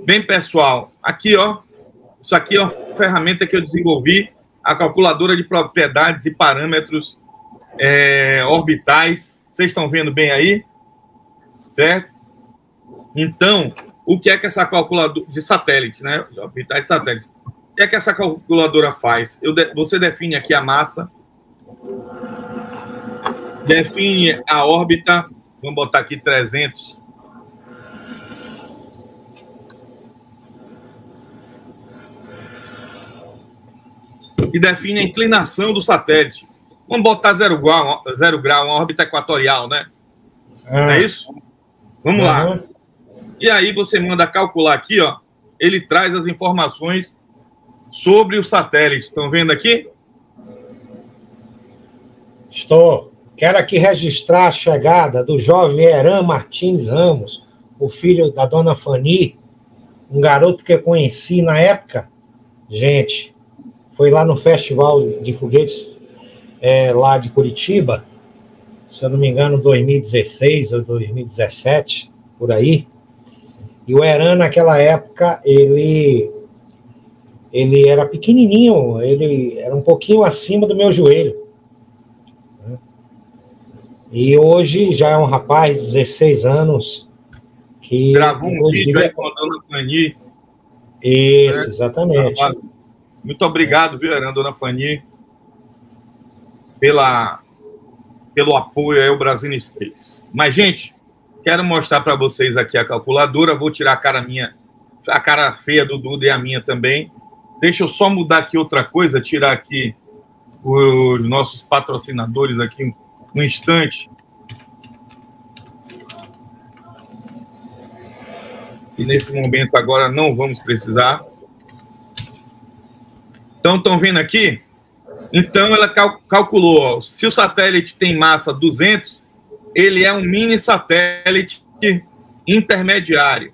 Bem, pessoal, aqui, ó, isso aqui é uma ferramenta que eu desenvolvi, a calculadora de propriedades e parâmetros orbitais. Vocês estão vendo bem aí? Certo? Então, o que é que essa calculadora de satélite, né? Orbitais de satélite. O que é que essa calculadora faz? Você define aqui a massa, define a órbita, vamos botar aqui 300. E define a inclinação do satélite. Vamos botar 0 grau, uma órbita equatorial, né? Não é isso? Vamos lá. E aí você manda calcular aqui, ó. Ele traz as informações sobre o satélite. Estão vendo aqui? Estou. Quero aqui registrar a chegada do jovem Heran Martins Ramos, o filho da dona Fanny, um garoto que eu conheci na época. Gente, foi lá no Festival de Foguetes lá de Curitiba, se eu não me engano, 2016 ou 2017, por aí. E o Heran, naquela época, ele era pequenininho, ele era um pouquinho acima do meu joelho. E hoje já é um rapaz de 16 anos que... Gravou um vídeo aí com a dona Fanny. Isso, né? Exatamente. Muito obrigado, viu, Heran, dona Fanny, pelo apoio aí ao Brasil Space. Mas, gente, quero mostrar para vocês aqui a calculadora. Vou tirar a cara feia do Duda e a minha também. Deixa eu só mudar aqui outra coisa, tirar aqui os nossos patrocinadores aqui um instante. E nesse momento agora não vamos precisar. Então, estão vendo aqui? Então, ela calculou, ó, se o satélite tem massa 200, ele é um mini satélite intermediário.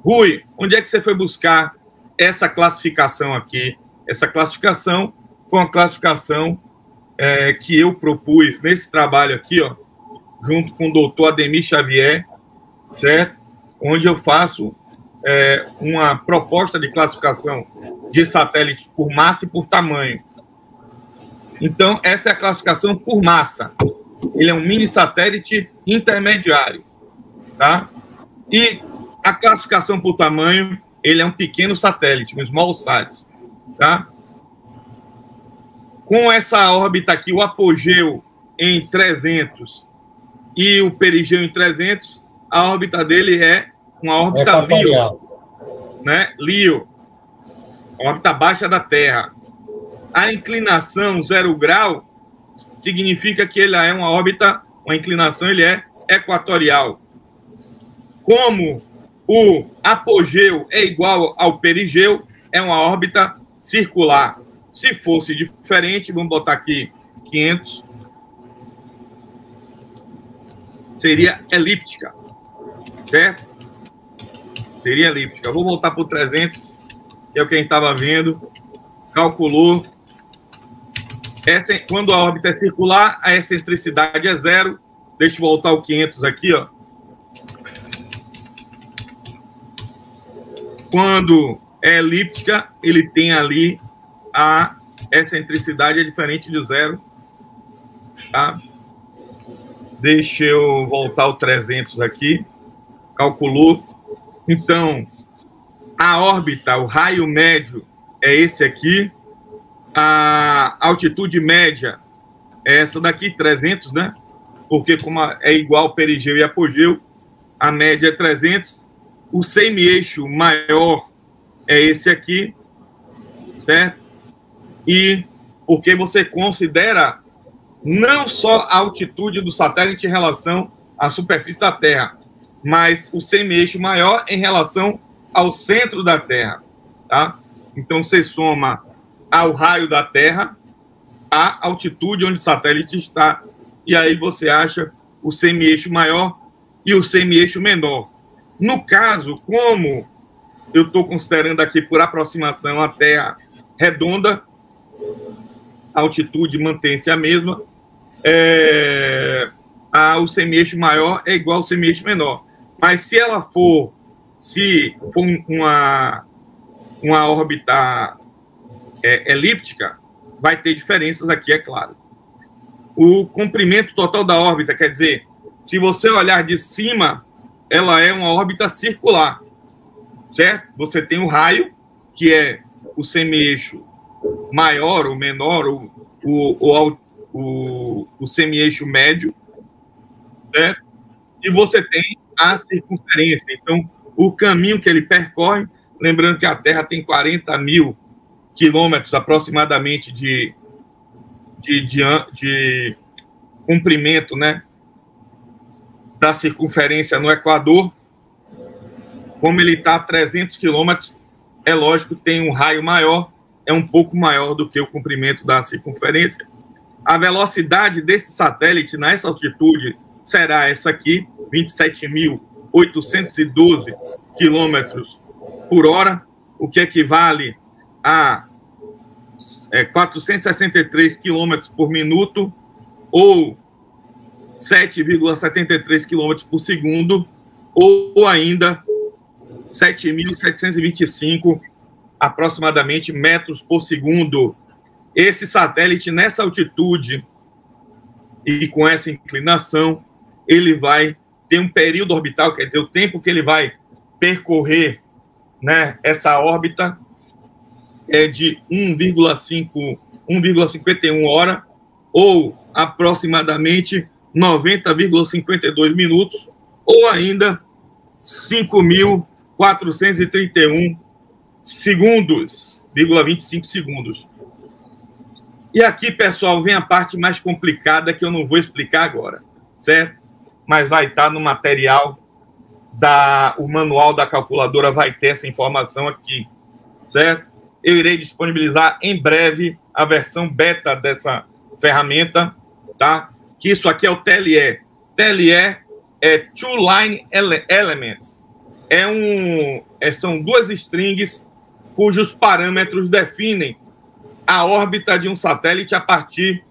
Rui, onde é que você foi buscar essa classificação aqui? Essa classificação foi uma classificação que eu propus nesse trabalho aqui, ó, junto com o doutor Ademir Xavier, certo? Onde eu faço uma proposta de classificação de satélites por massa e por tamanho. Então, essa é a classificação por massa. Ele é um mini satélite intermediário, tá? E a classificação por tamanho, ele é um pequeno satélite, um small sat, tá? Com essa órbita aqui, o apogeu em 300 e o perigeu em 300, a órbita dele é uma órbita LEO, né? LEO, órbita baixa da Terra. A inclinação 0 grau significa que ele é uma órbita, uma inclinação, ele é equatorial. Como o apogeu é igual ao perigeu, é uma órbita circular. Se fosse diferente, vamos botar aqui 500, seria elíptica, certo? Seria elíptica. Eu vou voltar para o 300, que é o que a gente estava vendo. Calculou. Quando a órbita é circular, a excentricidade é 0. Deixa eu voltar o 500 aqui, ó. Quando é elíptica, ele tem ali a excentricidade é diferente de 0. Tá? Deixa eu voltar o 300 aqui. Calculou. Então, a órbita, o raio médio é esse aqui. A altitude média é essa daqui, 300, né? Porque como é igual perigeu e apogeu, a média é 300. O semi-eixo maior é esse aqui, certo? E porque você considera não só a altitude do satélite em relação à superfície da Terra, mas o semi-eixo maior em relação ao centro da Terra, tá? Então, você soma ao raio da Terra a altitude onde o satélite está, e aí você acha o semi-eixo maior e o semi-eixo menor. No caso, como eu estou considerando aqui por aproximação a Terra redonda, a altitude mantém-se a mesma, o semi-eixo maior é igual ao semi-eixo menor. Mas se ela for se for uma órbita elíptica, vai ter diferenças aqui, é claro. O comprimento total da órbita, quer dizer, se você olhar de cima, ela é uma órbita circular, certo? Você tem o raio, que é o semi-eixo maior ou menor, o semi-eixo médio, certo? E você tem a circunferência. Então, o caminho que ele percorre, lembrando que a Terra tem 40 mil quilômetros aproximadamente de comprimento, né, da circunferência no Equador. Como ele está a 300 quilômetros, é lógico que tem um raio maior, é um pouco maior do que o comprimento da circunferência. A velocidade desse satélite nessa altitude será essa aqui, 27.812 quilômetros por hora, o que equivale a 463 quilômetros por minuto, ou 7,73 quilômetros por segundo, ou ainda 7.725 aproximadamente metros por segundo. Esse satélite, nessa altitude e com essa inclinação, ele vai ter um período orbital, quer dizer, o tempo que ele vai percorrer, né, essa órbita é de 1,51 hora, ou aproximadamente 90,52 minutos, ou ainda 5.431 segundos, 25 segundos. E aqui, pessoal, vem a parte mais complicada que eu não vou explicar agora, certo? Mas vai estar no material o manual da calculadora vai ter essa informação aqui, certo? Eu irei disponibilizar em breve a versão beta dessa ferramenta, tá? Que isso aqui é o TLE. TLE é Two Line Elements. São duas strings cujos parâmetros definem a órbita de um satélite a partir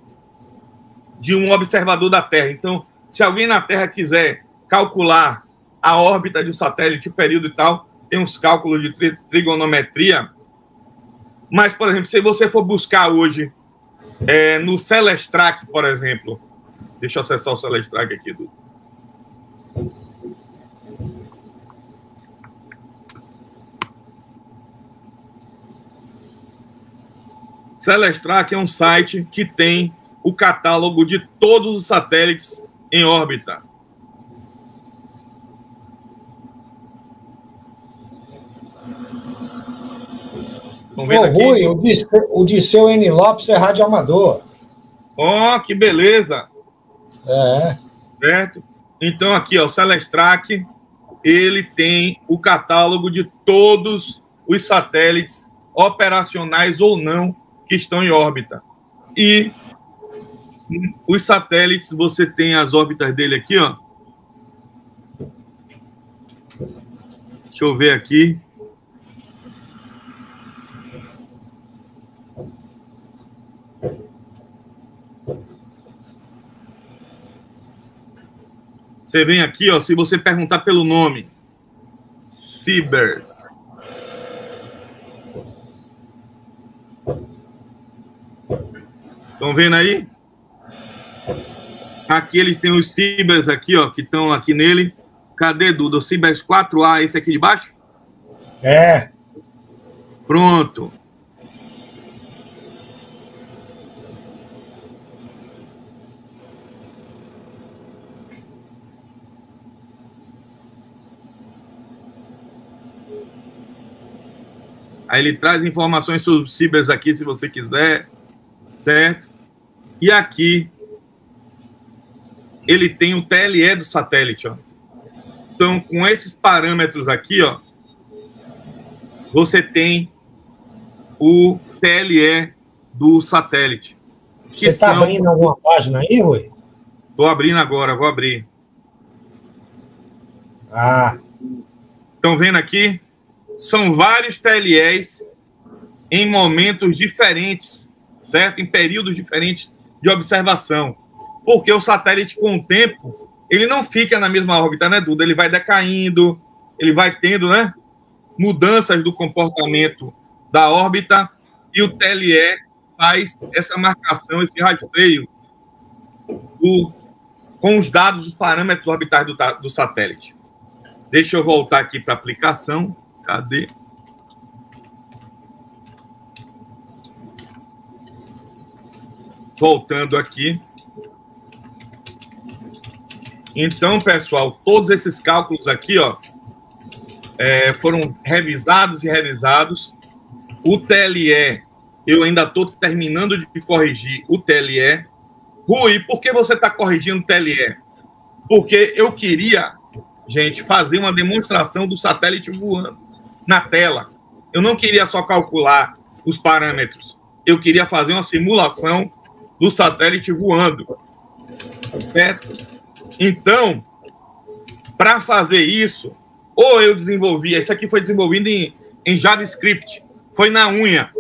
de um observador da Terra. Então, se alguém na Terra quiser calcular a órbita de um satélite, o período e tal, tem uns cálculos de trigonometria. Mas, por exemplo, se você for buscar hoje no Celestrak, por exemplo, deixa eu acessar o Celestrak aqui, Dudu. Celestrak é um site que tem o catálogo de todos os satélites em órbita. Ô, Rui, o Disseu N. Lopes é radioamador. Ó, que beleza! É. Certo? Então, aqui, ó, o Celestrak, ele tem o catálogo de todos os satélites operacionais ou não que estão em órbita. E os satélites, você tem as órbitas dele aqui, ó. Deixa eu ver aqui. Você vem aqui, ó, se você perguntar pelo nome, Cibers. Estão vendo aí? Aqui ele tem os Cibers aqui, ó, que estão aqui nele. Cadê, Duda? O Cibers 4A, esse aqui de baixo? É. Pronto. Aí ele traz informações sobre os Cibers aqui, se você quiser, certo? E aqui ele tem o TLE do satélite, ó. Então, com esses parâmetros aqui, ó, você tem o TLE do satélite. Você está abrindo alguma página aí, Rui? Estou abrindo agora, vou abrir. Ah. Estão vendo aqui? São vários TLEs em momentos diferentes, certo? Em períodos diferentes de observação. Porque o satélite, com o tempo, ele não fica na mesma órbita, né, Duda? Ele vai decaindo, ele vai tendo, né, mudanças do comportamento da órbita, e o TLE faz essa marcação, esse rastreio com os dados, os parâmetros orbitais do satélite. Deixa eu voltar aqui para a aplicação. Cadê? Voltando aqui. Então, pessoal, todos esses cálculos aqui, ó, foram revisados e revisados. O TLE, eu ainda estou terminando de corrigir o TLE. Rui, por que você está corrigindo o TLE? Porque eu queria, gente, fazer uma demonstração do satélite voando na tela. Eu não queria só calcular os parâmetros. Eu queria fazer uma simulação do satélite voando. Certo? Então, para fazer isso, ou eu desenvolvi, isso aqui foi desenvolvido em JavaScript, foi na unha,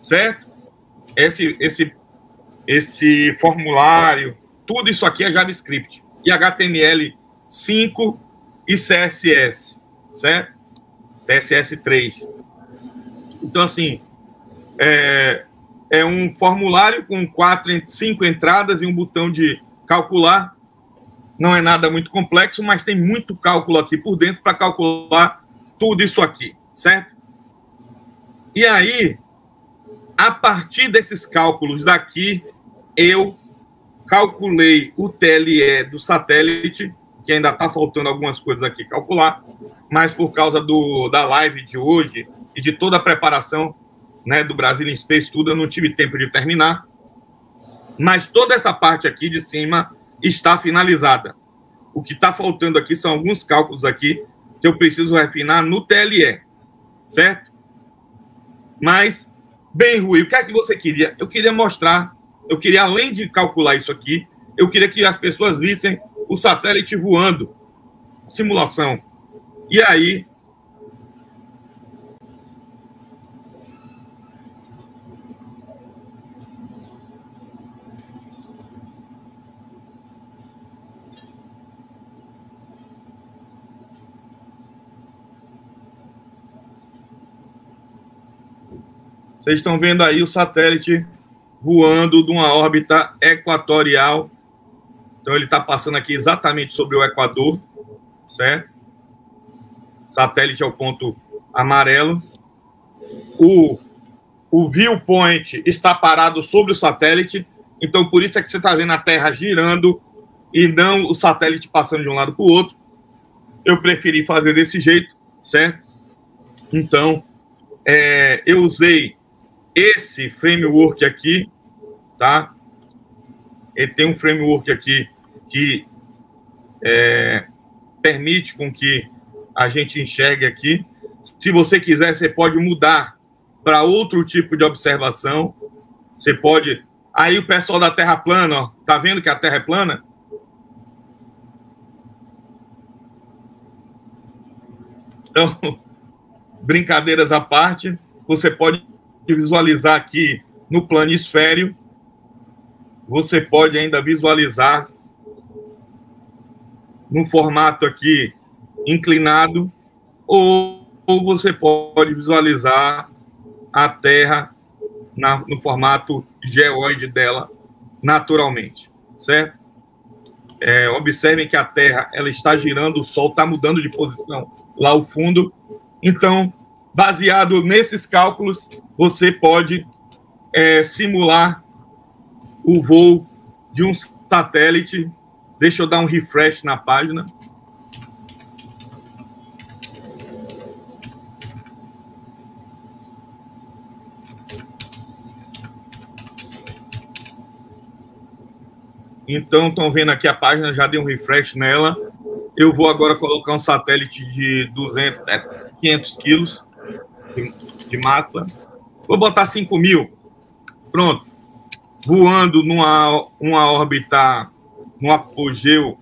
certo? Esse formulário, tudo isso aqui é JavaScript, e HTML5 e CSS, certo? CSS3. Então, assim, é um formulário com 5 entradas e um botão de calcular. Não é nada muito complexo, mas tem muito cálculo aqui por dentro para calcular tudo isso aqui, certo? E aí, a partir desses cálculos daqui, eu calculei o TLE do satélite, que ainda está faltando algumas coisas aqui calcular, mas por causa da live de hoje e de toda a preparação, né, do Brazilian Space Tudo, eu não tive tempo de terminar. Mas toda essa parte aqui de cima está finalizada. O que está faltando aqui são alguns cálculos aqui que eu preciso refinar no TLE, certo? Mas, bem, Rui, o que é que você queria? Eu queria mostrar, eu queria, além de calcular isso aqui, eu queria que as pessoas vissem o satélite voando, simulação. E aí, vocês estão vendo aí o satélite voando de uma órbita equatorial. Então, ele está passando aqui exatamente sobre o Equador, certo? O satélite é o ponto amarelo. O viewpoint está parado sobre o satélite. Então, por isso é que você está vendo a Terra girando e não o satélite passando de um lado para o outro. Eu preferi fazer desse jeito, certo? Então, eu usei esse framework aqui, tá? Ele tem um framework aqui que permite com que a gente enxergue aqui. Se você quiser, você pode mudar para outro tipo de observação. Você pode... Aí o pessoal da Terra plana, ó, tá vendo que a Terra é plana? Então, brincadeiras à parte, você pode visualizar aqui no planisfério, você pode ainda visualizar no formato aqui inclinado, ou você pode visualizar a Terra no formato geóide dela naturalmente, certo? Observem que a Terra ela está girando, o Sol está mudando de posição lá ao fundo. Então, baseado nesses cálculos, você pode simular o voo de um satélite. Deixa eu dar um refresh na página. Então, estão vendo aqui a página, já dei um refresh nela. Eu vou agora colocar um satélite de 500 quilos de massa. Vou botar 5.000. Pronto. Voando numa órbita, num apogeu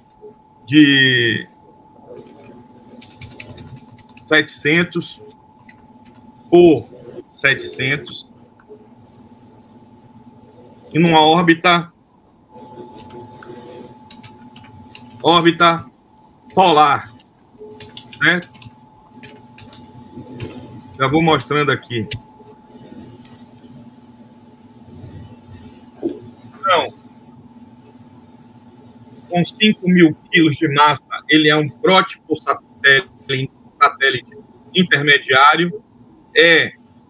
de 700 por 700. E numa órbita polar, certo? Já vou mostrando aqui. Então, com 5.000 quilos de massa, ele é um prótipo satélite intermediário,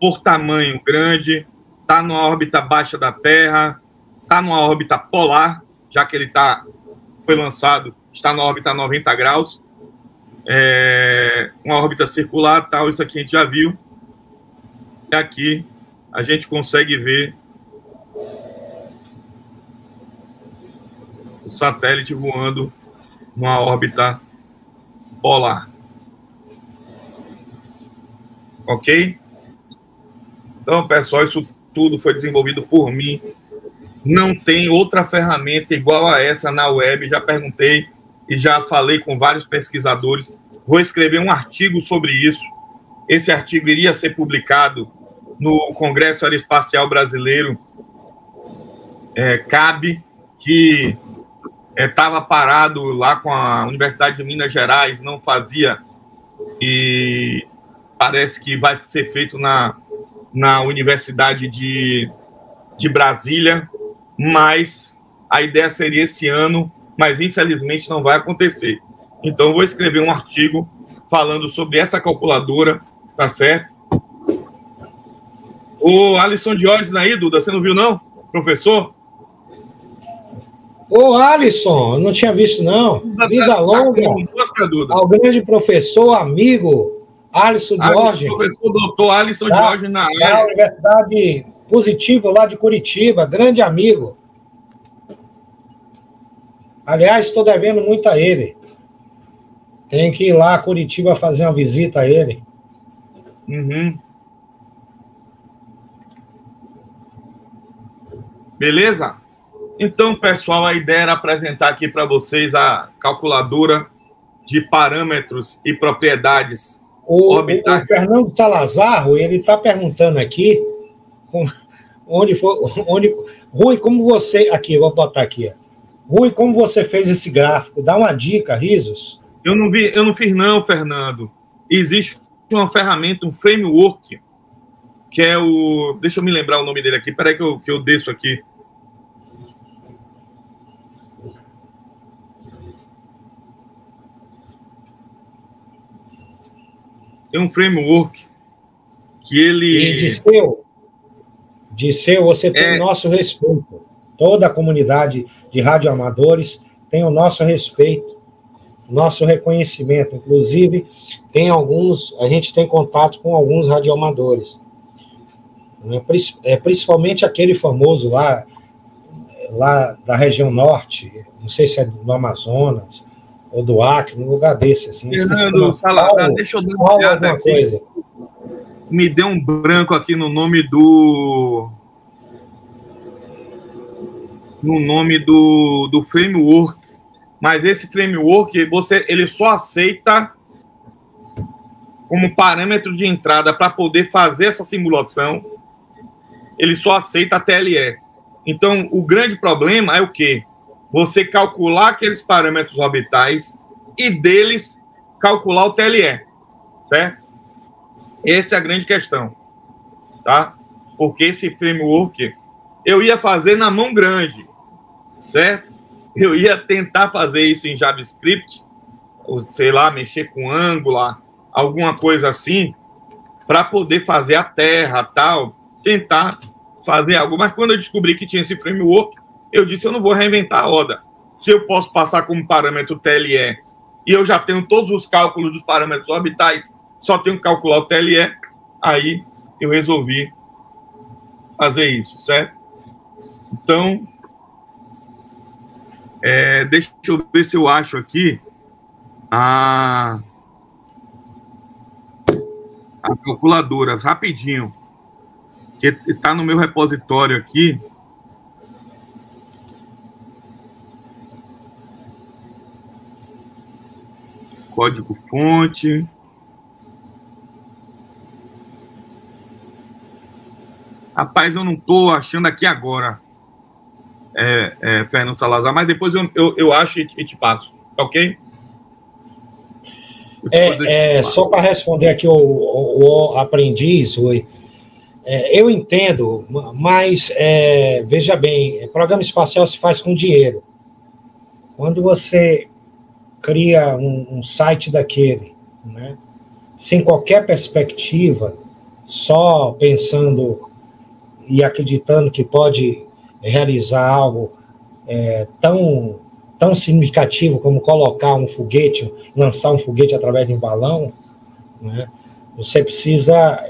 por tamanho grande, está numa órbita baixa da Terra, está numa órbita polar, já que ele foi lançado, está na órbita a 90 graus, uma órbita circular, tal, isso aqui a gente já viu. E aqui a gente consegue ver o satélite voando numa órbita polar. Ok? Então, pessoal, isso tudo foi desenvolvido por mim. Não tem outra ferramenta igual a essa na web. Já perguntei e já falei com vários pesquisadores. Vou escrever um artigo sobre isso. Esse artigo iria ser publicado no Congresso Aeroespacial Brasileiro, CAB, que estava parado lá com a Universidade de Minas Gerais, não fazia, e parece que vai ser feito na Universidade de Brasília, mas a ideia seria esse ano, mas infelizmente não vai acontecer. Então, vou escrever um artigo falando sobre essa calculadora, tá certo? O Alisson Diógenes aí, Duda, você não viu não, professor? Ô, Alisson, eu não tinha visto não. Vida longa ao grande professor, amigo, Alisson Diógenes. Professor doutor Alisson Diógenes na área. Da Universidade Positivo lá de Curitiba, grande amigo. Aliás, estou devendo muito a ele. Tem que ir lá a Curitiba fazer uma visita a ele. Uhum. Beleza? Então, pessoal, a ideia era apresentar aqui para vocês a calculadora de parâmetros e propriedades orbitais. O Fernando Salazar, ele está perguntando aqui Rui, como você... Aqui, eu vou botar aqui. Rui, como você fez esse gráfico? Dá uma dica, Risos. Eu não fiz não, Fernando. Existe uma ferramenta, um framework, que é o... Deixa eu me lembrar o nome dele aqui. Espera aí que eu desço aqui. Tem um framework que ele... E Disseu, você tem o nosso respeito. Toda a comunidade de radioamadores tem o nosso respeito, nosso reconhecimento. Inclusive, a gente tem contato com alguns radioamadores. Principalmente aquele famoso lá da região norte, não sei se é do Amazonas ou do Acre, num lugar desse. Assim, Fernando Salazar, deixa eu dar uma olhada aqui. Coisa. Me deu um branco aqui no nome do framework, mas esse framework ele só aceita como parâmetro de entrada para poder fazer essa simulação, ele só aceita a TLE. Então, o grande problema é o quê? Você calcular aqueles parâmetros orbitais e deles calcular o TLE, certo? Essa é a grande questão, tá? Porque esse framework eu ia fazer na mão grande, certo? Eu ia tentar fazer isso em JavaScript, ou sei lá, mexer com Angular, alguma coisa assim, para poder fazer a Terra, tal, tentar fazer algo. Mas quando eu descobri que tinha esse framework, eu disse, eu não vou reinventar a roda. Se eu posso passar como parâmetro TLE e eu já tenho todos os cálculos dos parâmetros orbitais, só tenho que calcular o TLE, aí eu resolvi fazer isso, certo? Então, deixa eu ver se eu acho aqui a calculadora, rapidinho, que está no meu repositório aqui. Código-fonte. Rapaz, eu não estou achando aqui agora, Fernando Salazar, mas depois eu acho e te passo, tá ok? Só para responder aqui o aprendiz, Rui, eu entendo, mas veja bem, programa espacial se faz com dinheiro. Quando você cria um site daquele, né, sem qualquer perspectiva, só pensando e acreditando que pode realizar algo tão significativo como colocar um foguete, lançar um foguete através de um balão, né, você precisa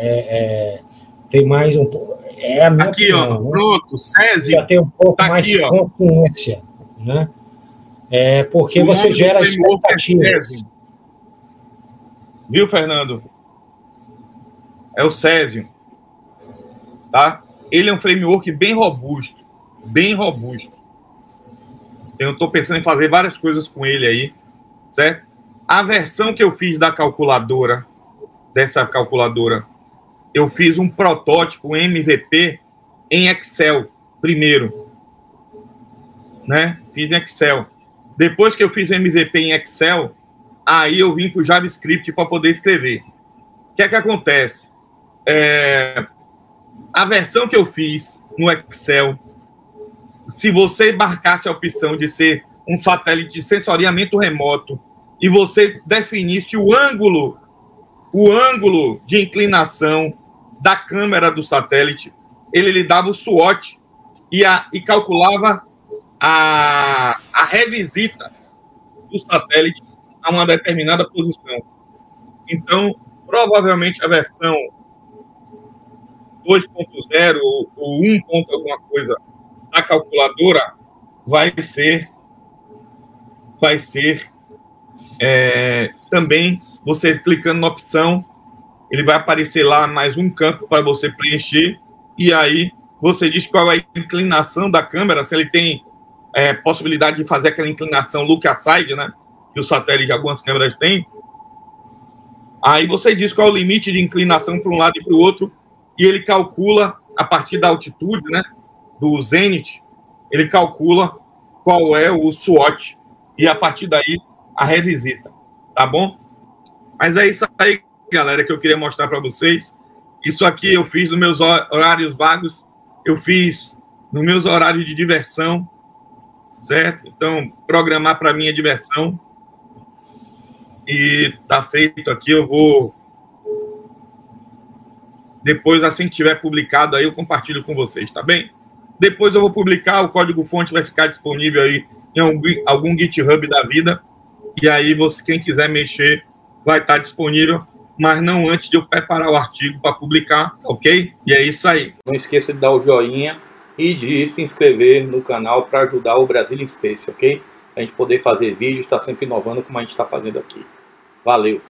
ter mais um pouco. É a minha aqui, opinião, ó, né? pronto, Césio. Já ter um pouco tá mais aqui, de consciência, né? Porque você gera expectativas. Viu, Fernando? É o Césio, tá? Ele é um framework bem robusto, bem robusto. Eu estou pensando em fazer várias coisas com ele aí, certo? A versão que eu fiz da calculadora, dessa calculadora, eu fiz um protótipo, um MVP, em Excel, primeiro, né? Fiz em Excel. Depois que eu fiz o MVP em Excel, aí eu vim para o JavaScript para poder escrever. O que é que acontece? A versão que eu fiz no Excel, se você embarcasse a opção de ser um satélite de sensoriamento remoto e você definisse o ângulo de inclinação da câmera do satélite, ele lhe dava o SWOT e calculava a revisita do satélite a uma determinada posição. Então, provavelmente a versão 2.0 ou 1. Alguma coisa da calculadora vai ser também você clicando na opção, ele vai aparecer lá mais um campo para você preencher, e aí você diz qual é a inclinação da câmera, se ele tem possibilidade de fazer aquela inclinação look aside, né, que o satélite de algumas câmeras tem. Aí você diz qual é o limite de inclinação para um lado e para o outro, e ele calcula, a partir da altitude, né, do zenith, ele calcula qual é o SWOT, e a partir daí a revisita, tá bom? Mas é isso aí, galera, que eu queria mostrar para vocês. Isso aqui eu fiz nos meus horários vagos, eu fiz nos meus horários de diversão, certo? Então, programar para mim é diversão. E tá feito aqui, eu vou... Depois, assim que tiver publicado, aí eu compartilho com vocês, tá bem? Depois eu vou publicar, o código-fonte vai ficar disponível aí em algum GitHub da vida. E aí, quem quiser mexer, vai estar disponível, mas não antes de eu preparar o artigo para publicar, ok? E é isso aí. Não esqueça de dar o joinha e de se inscrever no canal para ajudar o Brazilian Space, ok? A gente poder fazer vídeos, está sempre inovando como a gente está fazendo aqui. Valeu!